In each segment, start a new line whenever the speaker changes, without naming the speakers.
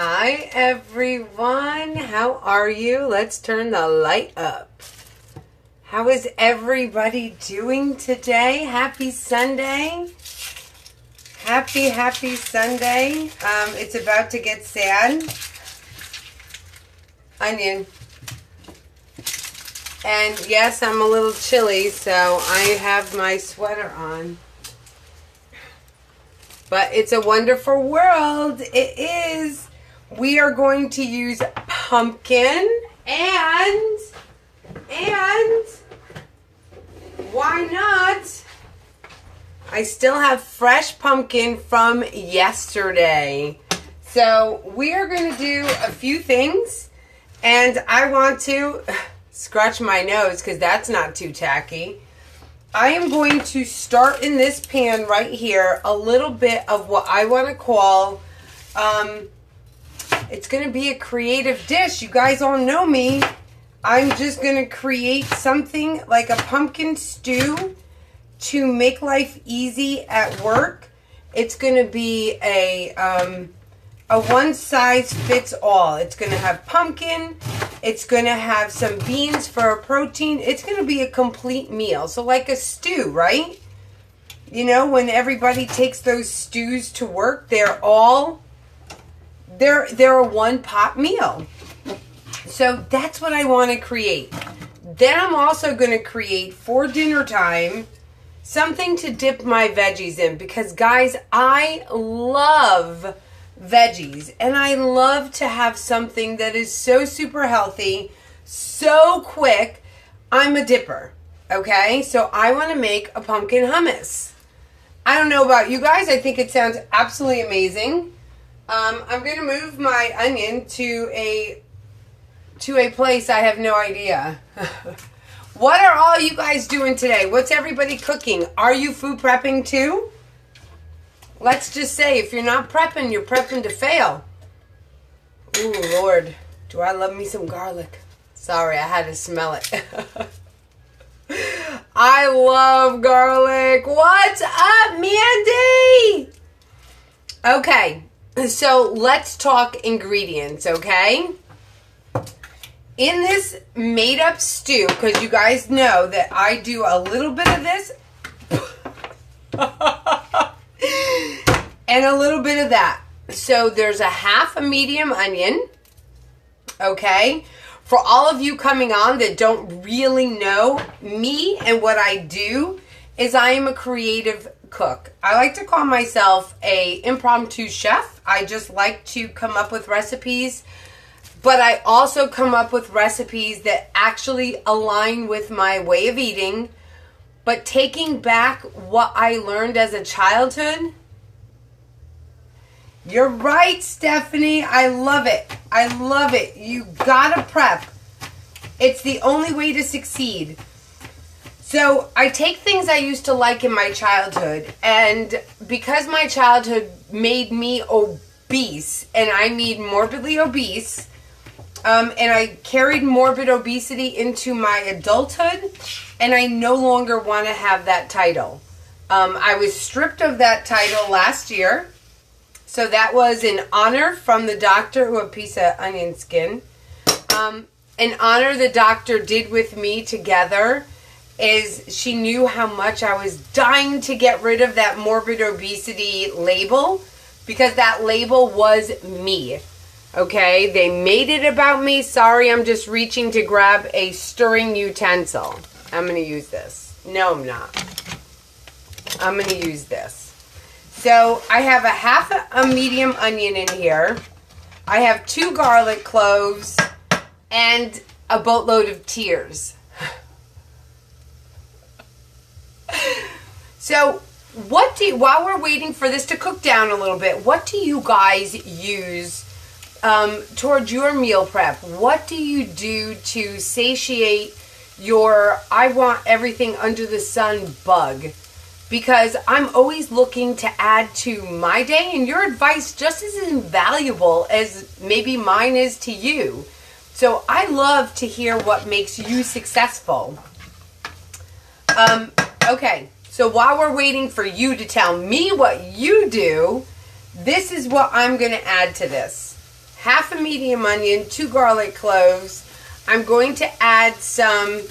Hi everyone, how are you? Let's turn the light up. How is everybody doing today? Happy Sunday. Happy Sunday. It's about to get sad. Onion. And yes, I'm a little chilly, so I have my sweater on. But it's a wonderful world. It is. We are going to use pumpkin and why not? I still have fresh pumpkin from yesterday. So we are going to do a few things, and I want to scratch my nose because that's not too tacky. I am going to start in this pan right here a little bit of what I want to call, it's going to be a creative dish. You guys all know me. I'm just going to create something like a pumpkin stew to make life easy at work. It's going to be a one size fits all. It's going to have pumpkin. It's going to have some beans for a protein. It's going to be a complete meal. So like a stew, right? You know, when everybody takes those stews to work, they're a one pot meal. So that's what I want to create. Then I'm also going to create for dinner time something to dip my veggies in, because guys, I love veggies and I love to have something that is so super healthy, so quick. I'm a dipper. Okay, so I want to make a pumpkin hummus. I don't know about you guys. I think it sounds absolutely amazing. I'm going to move my onion to a place I have no idea. What are all you guys doing today? What's everybody cooking? Are you food prepping too? Let's just say if you're not prepping, you're prepping to fail. Ooh, Lord. Do I love me some garlic? Sorry, I had to smell it. I love garlic. What's up, Mandy? Okay, so let's talk ingredients, okay? In this made-up stew, because you guys know that I do a little bit of this and a little bit of that. So there's a half a medium onion, okay? For all of you coming on that don't really know me and what I do, is I am a creative cook. I like to call myself a impromptu chef. I just like to come up with recipes, but I also come up with recipes that actually align with my way of eating, but taking back what I learned as a childhood. You're right, Stephanie. I love it. I love it. You gotta prep. It's the only way to succeed. So I take things I used to like in my childhood, and because my childhood made me obese, and I mean morbidly obese, and I carried morbid obesity into my adulthood, and I no longer want to have that title. I was stripped of that title last year. So that was an honor from the doctor, who a piece of onion skin. An honor the doctor did with me together is she knew how much I was dying to get rid of that morbid obesity label, because that label was me. Okay, they made it about me. Sorry, I'm just reaching to grab a stirring utensil. I'm going to use this. No, I'm not. I'm going to use this. So I have a half a medium onion in here. I have 2 garlic cloves and a boatload of tears. So while we're waiting for this to cook down a little bit, what do you guys use towards your meal prep? What do you do to satiate your I want everything under the sun bug? Because I'm always looking to add to my day, and your advice just as invaluable as maybe mine is to you. So I love to hear what makes you successful. Okay, so while we're waiting for you to tell me what you do, this is what I'm going to add to this. half a medium onion, 2 garlic cloves. I'm going to add some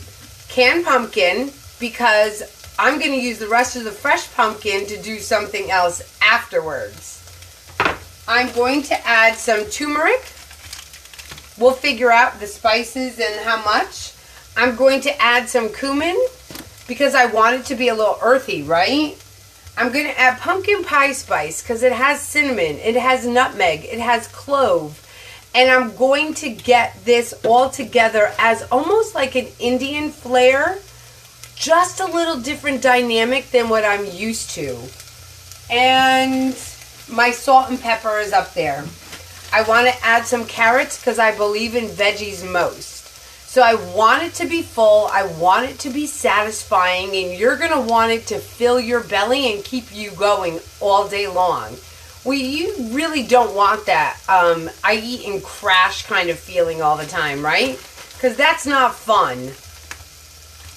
canned pumpkin because I'm going to use the rest of the fresh pumpkin to do something else afterwards. I'm going to add some turmeric. We'll figure out the spices and how much. I'm going to add some cumin because I want it to be a little earthy, right? I'm going to add pumpkin pie spice because it has cinnamon, it has nutmeg, it has clove. And I'm going to get this all together as almost like an Indian flair. Just a little different dynamic than what I'm used to. And my salt and pepper is up there. I want to add some carrots because I believe in veggies most. So I want it to be full. I want it to be satisfying. And you're going to want it to fill your belly and keep you going all day long. Well, you really don't want that I eat and crash kind of feeling all the time, right? Because that's not fun.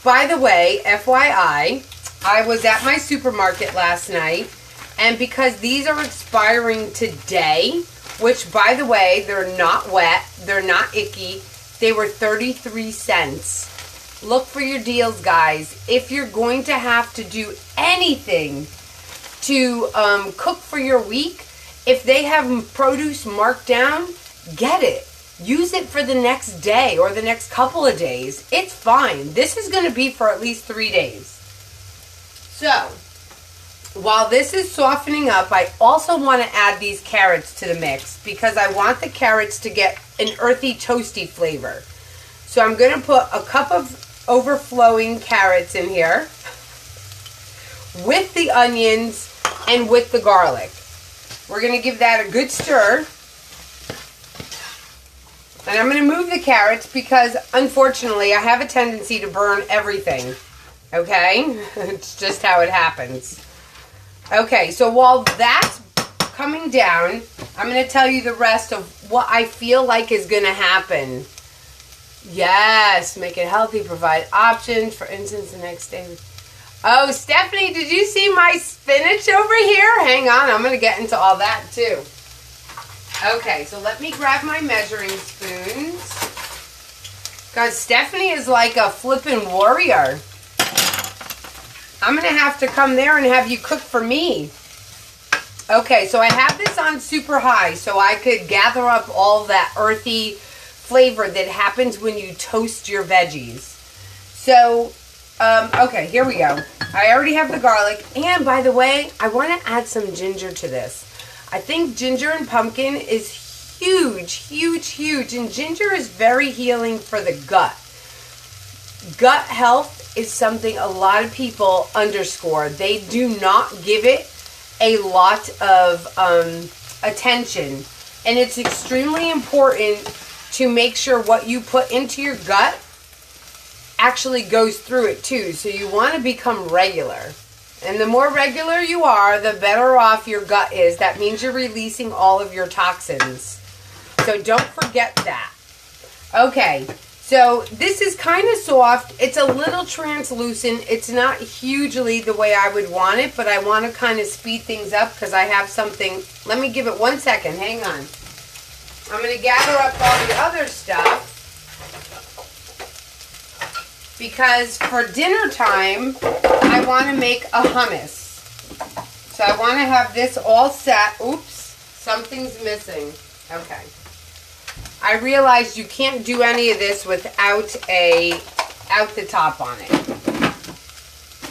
By the way, FYI, I was at my supermarket last night. And because these are expiring today, which, by the way, they're not wet, they're not icky, they were 33 cents. Look for your deals, guys. If you're going to have to do anything to cook for your week, if they have produce marked down, get it. Use it for the next day or the next couple of days. It's fine. This is going to be for at least 3 days. So, while this is softening up, I also want to add these carrots to the mix because I want the carrots to get an earthy, toasty flavor. So I'm going to put a cup of overflowing carrots in here with the onions and with the garlic. We're going to give that a good stir. And I'm going to move the carrots because, unfortunately, I have a tendency to burn everything. Okay? It's just how it happens. Okay, so while that's coming down, I'm going to tell you the rest of what I feel like is going to happen. Yes, make it healthy, provide options. For instance, the next day. Oh, Stephanie, did you see my spinach over here? Hang on, I'm going to get into all that too. Okay, so let me grab my measuring spoons. Because Stephanie is like a flippin' warrior. I'm going to have to come there and have you cook for me. Okay, so I have this on super high so I could gather up all that earthy flavor that happens when you toast your veggies. So, okay, here we go. I already have the garlic. And by the way, I want to add some ginger to this. I think ginger and pumpkin is huge, huge, huge. And ginger is very healing for the gut. Gut health is something a lot of people underscore. They do not give it a lot of attention. And it's extremely important to make sure what you put into your gut actually goes through it too. So you want to become regular. And the more regular you are, the better off your gut is. That means you're releasing all of your toxins. So don't forget that. Okay, so this is kind of soft. It's a little translucent. It's not hugely the way I would want it, but I want to kind of speed things up because I have something. Let me give it 1 second. Hang on. I'm going to gather up all the other stuff because for dinner time, I want to make a hummus. So I want to have this all set. Oops, something's missing. Okay. I realized you can't do any of this without the top on it.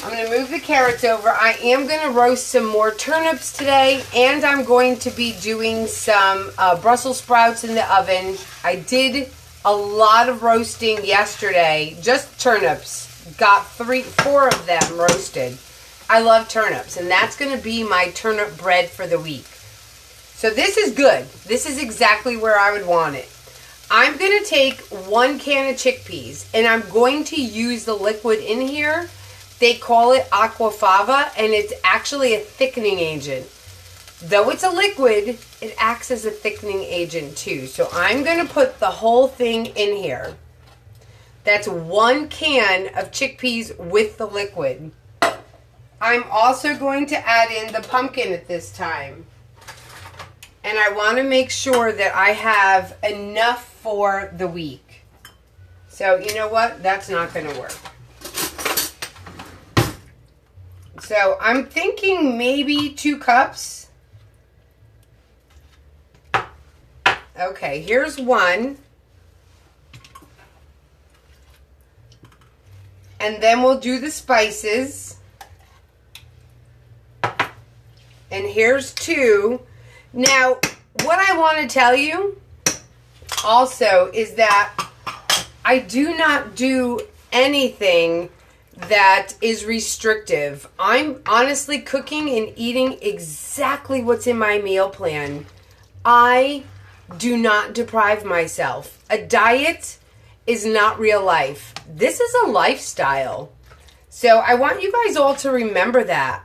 I'm going to move the carrots over. I am going to roast some more turnips today, and I'm going to be doing some Brussels sprouts in the oven. I did a lot of roasting yesterday, just turnips. Got 4 of them roasted. I love turnips, and that's going to be my turnip bread for the week. So this is good. This is exactly where I would want it. I'm going to take 1 can of chickpeas, and I'm going to use the liquid in here. They call it aquafaba, and it's actually a thickening agent. Though it's a liquid, it acts as a thickening agent too. So I'm going to put the whole thing in here. That's 1 can of chickpeas with the liquid. I'm also going to add in the pumpkin at this time. And I want to make sure that I have enough for the week. So, you know what? That's not going to work. So, I'm thinking maybe 2 cups. Okay, here's 1. And then we'll do the spices. And here's 2. Now, what I want to tell you also is that I do not do anything that is restrictive. I'm honestly cooking and eating exactly what's in my meal plan. I do not deprive myself. A diet is not real life. This is a lifestyle. So I want you guys all to remember that.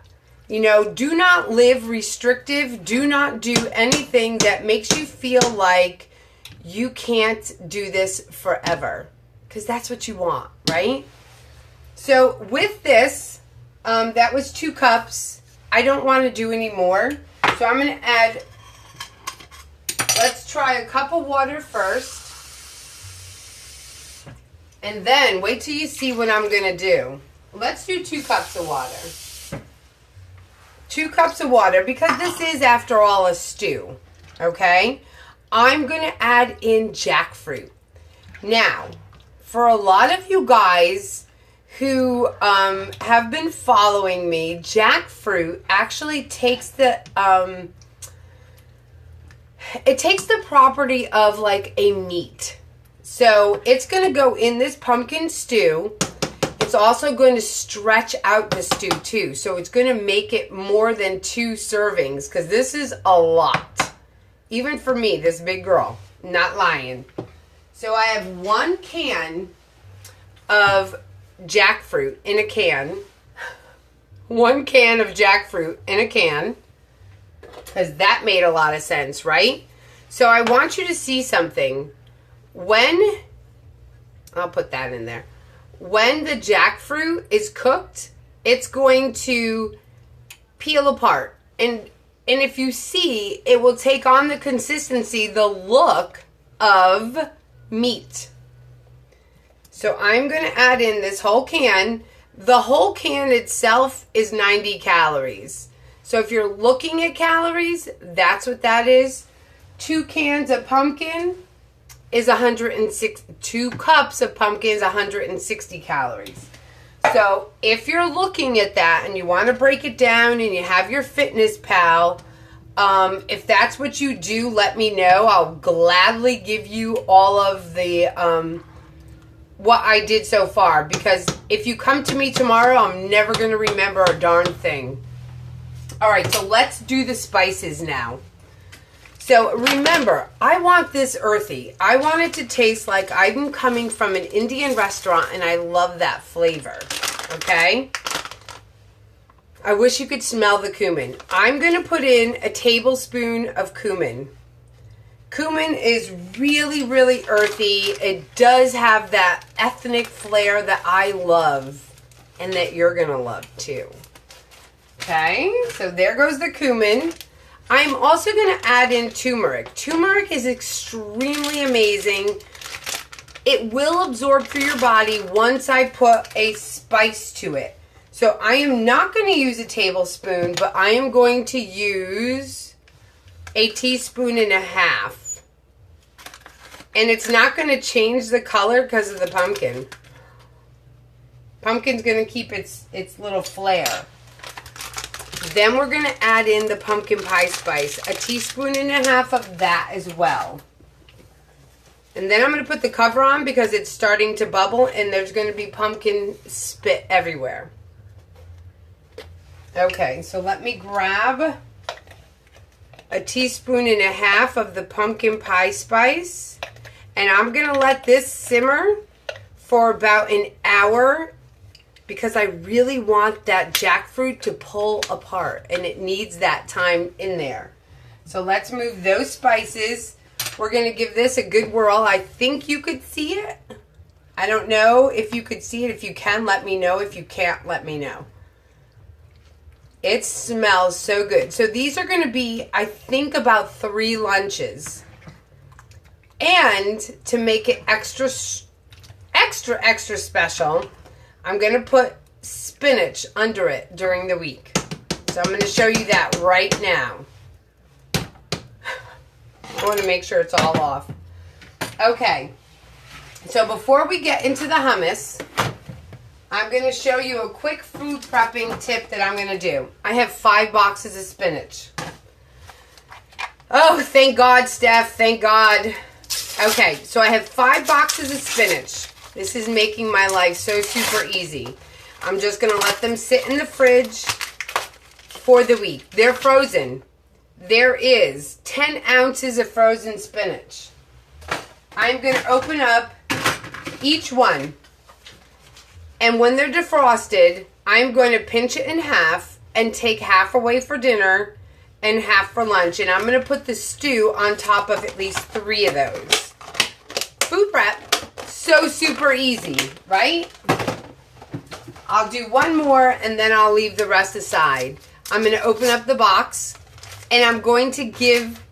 You know, do not live restrictive. Do not do anything that makes you feel like you can't do this forever. Because that's what you want, right? So with this, that was 2 cups. I don't want to do any more. So I'm going to add, let's try a cup of water first. And then wait till you see what I'm going to do. Let's do 2 cups of water. 2 cups of water, because this is, after all, a stew. Okay? I'm going to add in jackfruit. Now, for a lot of you guys who have been following me, jackfruit actually takes the it takes the property of like a meat. So it's going to go in this pumpkin stew. It's also going to stretch out the stew too. So it's going to make it more than 2 servings, because this is a lot. Even for me, this big girl. Not lying. So I have 1 can of jackfruit in a can. 1 can of jackfruit in a can. Because that made a lot of sense, right? So I want you to see something. When, I'll put that in there. When the jackfruit is cooked, it's going to peel apart. And if you see, it will take on the consistency, the look of meat. So I'm going to add in this whole can. The whole can itself is 90 calories. So if you're looking at calories, that's what that is. 2 cans of pumpkin is 106. 2 cups of pumpkin is 160 calories. So if you're looking at that and you want to break it down and you have your Fitness Pal, if that's what you do, let me know. I'll gladly give you all of the what I did so far, because if you come to me tomorrow, I'm never going to remember a darn thing. All right, so let's do the spices now. So remember, I want this earthy. I want it to taste like I'm coming from an Indian restaurant, and I love that flavor, okay? I wish you could smell the cumin. I'm going to put in a tablespoon of cumin. Cumin is really, really earthy. It does have that ethnic flair that I love and that you're going to love too. Okay, so there goes the cumin. I'm also going to add in turmeric. Turmeric is extremely amazing. It will absorb through your body once I put a spice to it. So I am not going to use a tablespoon, but I am going to use a teaspoon and a half. And it's not going to change the color because of the pumpkin. Pumpkin's going to keep its little flair. Then we're going to add in the pumpkin pie spice. A teaspoon and a half of that as well. And then I'm going to put the cover on because it's starting to bubble and there's going to be pumpkin spit everywhere. Okay, so let me grab a teaspoon and a half of the pumpkin pie spice. And I'm going to let this simmer for about an hour because I really want that jackfruit to pull apart, and it needs that time in there. So let's move those spices. We're going to give this a good whirl. I think you could see it. I don't know if you could see it. If you can, let me know. If you can't, let me know. It smells so good. So these are going to be, I think, about 3 lunches. And to make it extra special, I'm going to put spinach under it during the week. So I'm going to show you that right now. I want to make sure it's all off. Okay. So before we get into the hummus, I'm going to show you a quick food prepping tip that I'm going to do. I have 5 boxes of spinach. Oh, thank God, Steph. Thank God. Okay, so I have 5 boxes of spinach. This is making my life so super easy. I'm just going to let them sit in the fridge for the week. They're frozen. There is 10 ounces of frozen spinach. I'm going to open up each one. And when they're defrosted, I'm going to pinch it in half and take half away for dinner and half for lunch. And I'm going to put the stew on top of at least 3 of those. Food prep, so super easy, right? I'll do one more and then I'll leave the rest aside. I'm going to open up the box and I'm going to give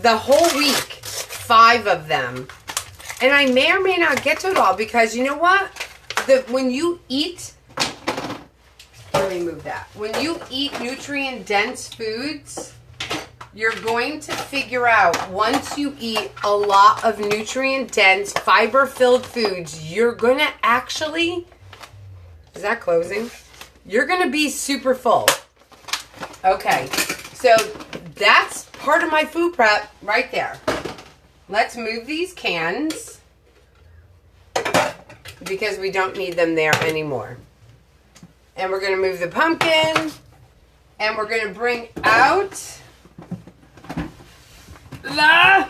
the whole week 5 of them. And I may or may not get to it all because you know what? When you eat, let me move that. When you eat nutrient-dense foods, you're going to figure out once you eat a lot of nutrient-dense, fiber-filled foods, you're going to actually, is that closing? You're going to be super full. Okay, so that's part of my food prep right there. Let's move these cans because we don't need them there anymore. And we're going to move the pumpkin and we're going to bring out the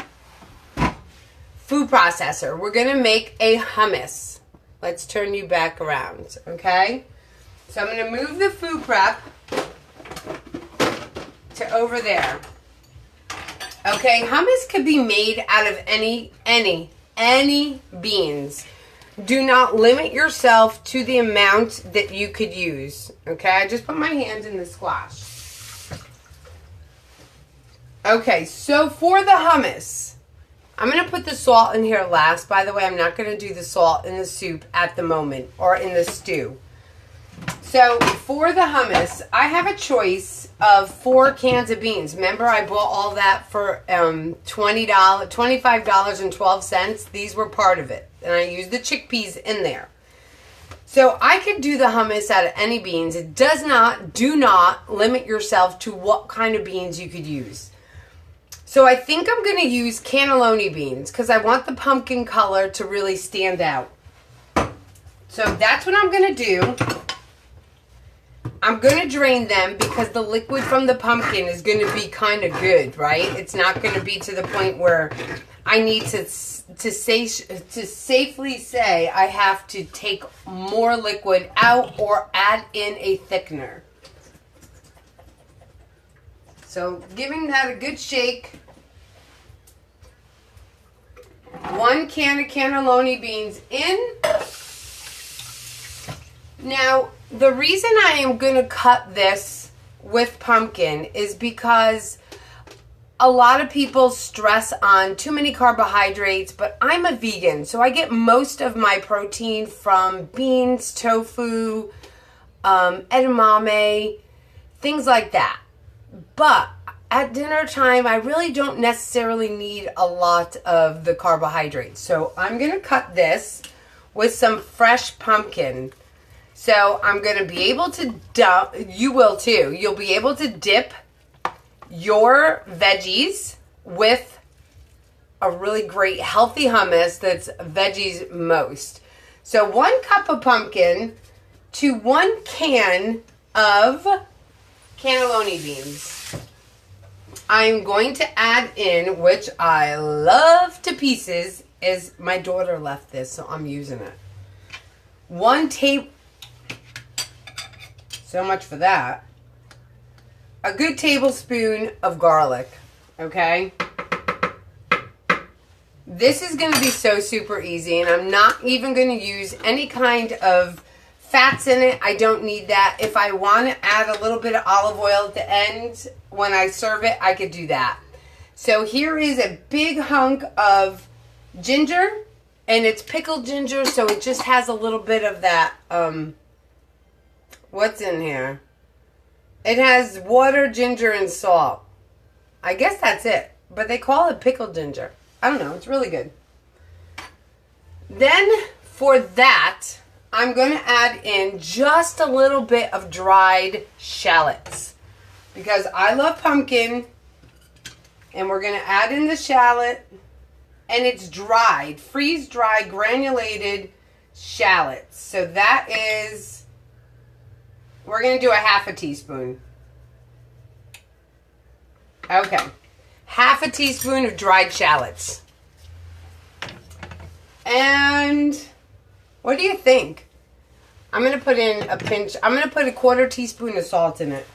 food processor. We're going to make a hummus. Let's turn you back around, okay? So I'm going to move the food prep to over there. Okay, hummus could be made out of any beans. Do not limit yourself to the amount that you could use. Okay, I just put my hand in the squash. Okay, so for the hummus, I'm going to put the salt in here last. By the way, I'm not going to do the salt in the soup at the moment or in the stew. So for the hummus, I have a choice of 4 cans of beans. Remember, I bought all that for $25.12. These were part of it. And I used the chickpeas in there. So I could do the hummus out of any beans. It do not limit yourself to what kind of beans you could use. So I think I'm going to use cannelloni beans because I want the pumpkin color to really stand out. So that's what I'm going to do. I'm going to drain them because the liquid from the pumpkin is going to be kind of good, right? It's not going to be to the point where I need to safely say I have to take more liquid out or add in a thickener. So giving that a good shake. 1 can of cannelloni beans in. Now, the reason I am going to cut this with pumpkin is because a lot of people stress on too many carbohydrates, but I'm a vegan, so I get most of my protein from beans, tofu, edamame, things like that. But at dinner time, I really don't necessarily need a lot of the carbohydrates. So I'm going to cut this with some fresh pumpkin. So I'm going to be able to dump, you will too, you'll be able to dip your veggies with a really great healthy hummus that's veggies most. So 1 cup of pumpkin to 1 can of cannelloni beans. I'm going to add in, which I love to pieces, is my daughter left this, so I'm using it. 1 so much for that. A good tablespoon of garlic, okay? This is going to be so super easy, and I'm not even going to use any kind of fats in it. I don't need that. If I want to add a little bit of olive oil at the end when I serve it, I could do that. So here is a big hunk of ginger, and it's pickled ginger, so it just has a little bit of that, what's in here? It has water, ginger, and salt. I guess that's it, but they call it pickled ginger. I don't know, it's really good. Then, for that, I'm going to add in just a little bit of dried shallots, because I love pumpkin, and we're going to add in the shallot, and it's dried, freeze-dried, granulated shallots. So that is, we're going to do a half a teaspoon. Okay, half a teaspoon of dried shallots. And what do you think? I'm going to put in a pinch, I'm going to put a 1/4 teaspoon of salt in it.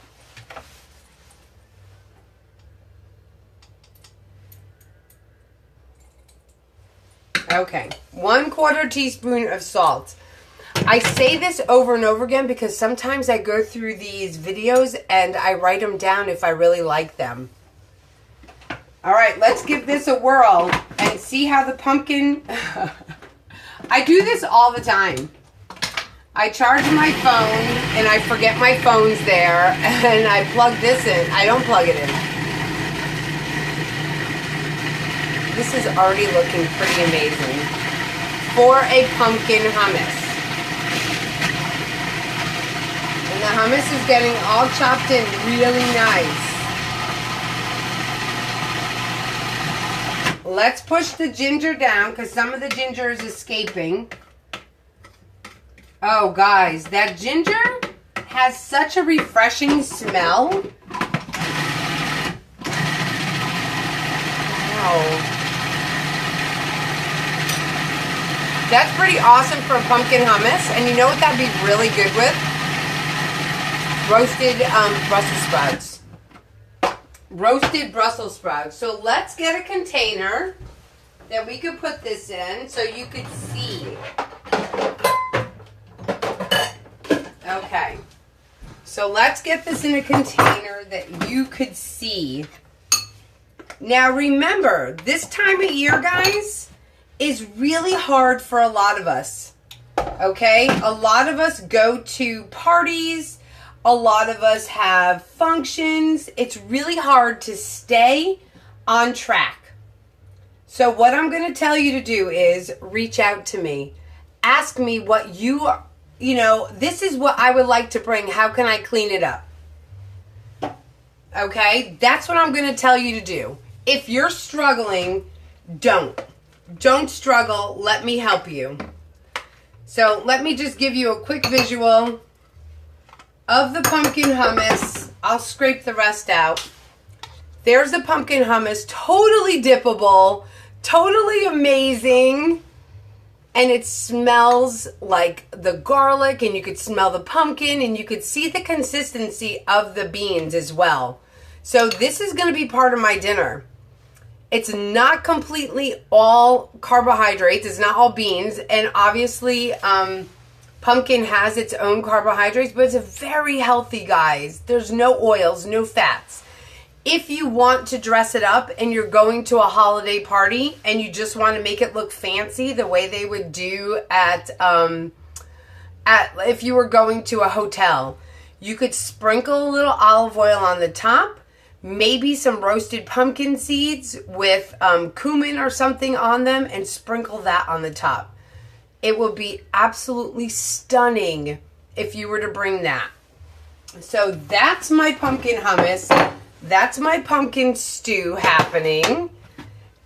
Okay, 1/4 teaspoon of salt. I say this over and over again because sometimes I go through these videos and I write them down if I really like them. All right, let's give this a whirl and see how the pumpkin... I do this all the time. I charge my phone and I forget my phone's there and I plug this in. I don't plug it in. This is already looking pretty amazing for a pumpkin hummus. And the hummus is getting all chopped in really nice. Let's push the ginger down because some of the ginger is escaping. Oh, guys, that ginger has such a refreshing smell. Wow. That's pretty awesome for pumpkin hummus. And you know what that'd be really good with? Roasted Brussels sprouts. Roasted Brussels sprouts. So let's get a container that we could put this in so you could see. Okay. So let's get this in a container that you could see. Now remember, this time of year, guys, is really hard for a lot of us. Okay? A lot of us go to parties. A lot of us have functions. It's really hard to stay on track. So what I'm going to tell you to do is reach out to me. Ask me what you know, this is what I would like to bring. How can I clean it up? Okay? That's what I'm going to tell you to do. If you're struggling, don't. Don't struggle. Let me help you. So let me just give you a quick visual of the pumpkin hummus. I'll scrape the rest out. There's the pumpkin hummus. Totally dippable. Totally amazing. And it smells like the garlic, and you could smell the pumpkin, and you could see the consistency of the beans as well. So this is going to be part of my dinner. It's not completely all carbohydrates. It's not all beans. And obviously, pumpkin has its own carbohydrates, but it's a very healthy, guys. There's no oils, no fats. If you want to dress it up and you're going to a holiday party and you just want to make it look fancy the way they would do at if you were going to a hotel, you could sprinkle a little olive oil on the top, maybe some roasted pumpkin seeds with cumin or something on them, and sprinkle that on the top. It will be absolutely stunning if you were to bring that. So that's my pumpkin hummus. That's my pumpkin stew happening.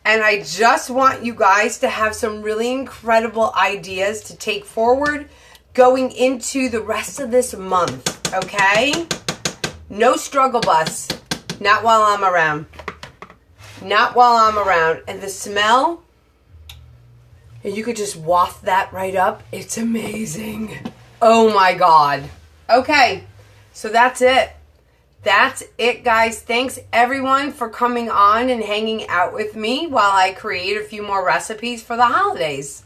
And I just want you guys to have some really incredible ideas to take forward going into the rest of this month, okay? No struggle bus. Not while I'm around. Not while I'm around. And the smell, you could just waft that right up. It's amazing. Oh my God. Okay, so that's it. That's it, guys. Thanks, everyone, for coming on and hanging out with me while I create a few more recipes for the holidays.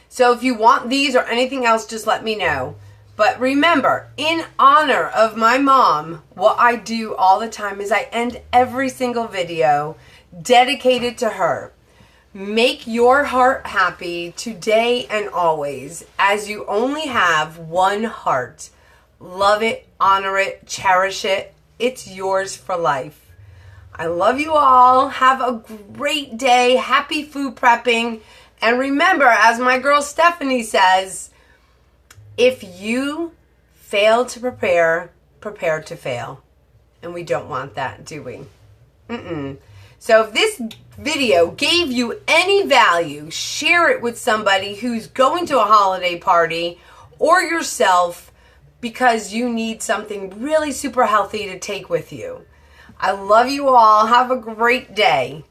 So if you want these or anything else, just let me know. But remember, in honor of my mom, what I do all the time is I end every single video dedicated to her. Make your heart happy today and always, as you only have one heart. Love it, honor it, cherish it. It's yours for life. I love you all. Have a great day. Happy food prepping. And remember, as my girl Stephanie says, if you fail to prepare, prepare to fail. And we don't want that, do we? So if this video gave you any value, share it with somebody who's going to a holiday party or yourself because you need something really super healthy to take with you. I love you all. Have a great day.